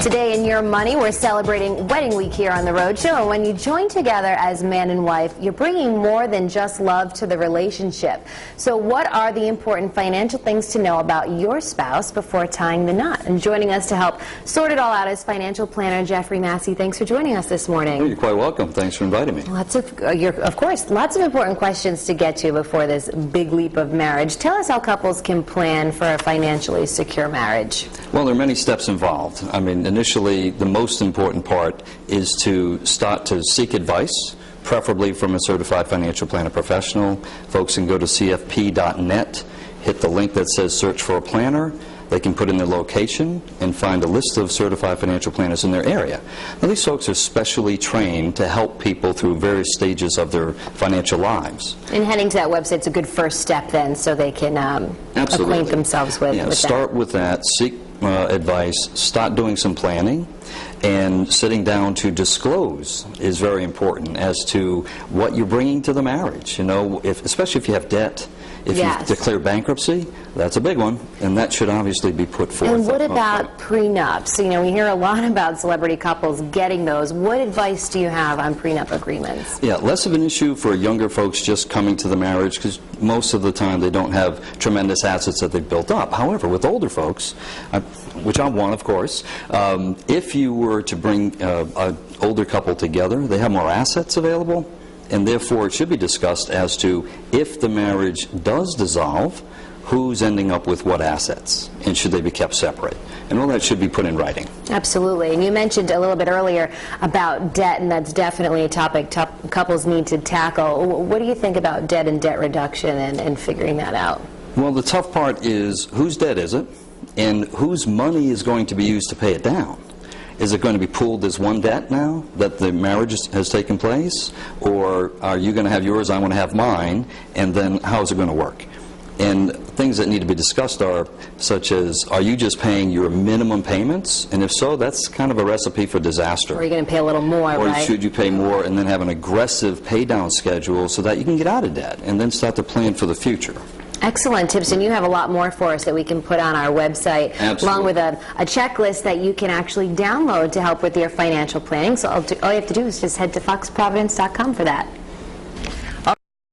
Today in Your Money, we're celebrating Wedding Week here on The Rhode Show. And when you join together as man and wife, you're bringing more than just love to the relationship. So what are the important financial things to know about your spouse before tying the knot? And joining us to help sort it all out is financial planner Jeffrey Massey. Thanks for joining us this morning. Well, you're quite welcome. Thanks for inviting me. Of course, lots of important questions to get to before this big leap of marriage. Tell us how couples can plan for a financially secure marriage. Well, there are many steps involved. I mean, initially, the most important part is to start to seek advice, preferably from a certified financial planner professional. Folks can go to cfp.net, hit the link that says search for a planner. They can put in their location and find a list of certified financial planners in their area. Now, these folks are specially trained to help people through various stages of their financial lives. And heading to that website is a good first step then, so they can acquaint themselves with that. Start with that, seek advice, start doing some planning, and sitting down to disclose is very important as to what you're bringing to the marriage. You know, especially if you have debt. If you declare bankruptcy, that's a big one, and that should obviously be put forth. And what about prenups? You know, we hear a lot about celebrity couples getting those. What advice do you have on prenup agreements? Yeah, less of an issue for younger folks just coming to the marriage, because most of the time they don't have tremendous assets that they've built up. However, with older folks, which I'm one, of course, if you were to bring an older couple together, they have more assets available. And therefore, it should be discussed as to if the marriage does dissolve, who's ending up with what assets, and should they be kept separate. And all that should be put in writing. Absolutely. And you mentioned a little bit earlier about debt, and that's definitely a topic couples need to tackle. What do you think about debt and debt reduction and figuring that out? Well, the tough part is whose debt is it, and whose money is going to be used to pay it down. Is it going to be pooled as one debt now that the marriage has taken place? Or are you going to have yours, I want to have mine, and then how is it going to work? And things that need to be discussed are such as, are you just paying your minimum payments? And if so, that's kind of a recipe for disaster. Or are you going to pay a little more, or right? Should you pay more and then have an aggressive pay down schedule so that you can get out of debt and then start to plan for the future? Excellent tips, and you have a lot more for us that we can put on our website, along with a checklist that you can actually download to help with your financial planning. So all you have to do is just head to foxprovidence.com for that.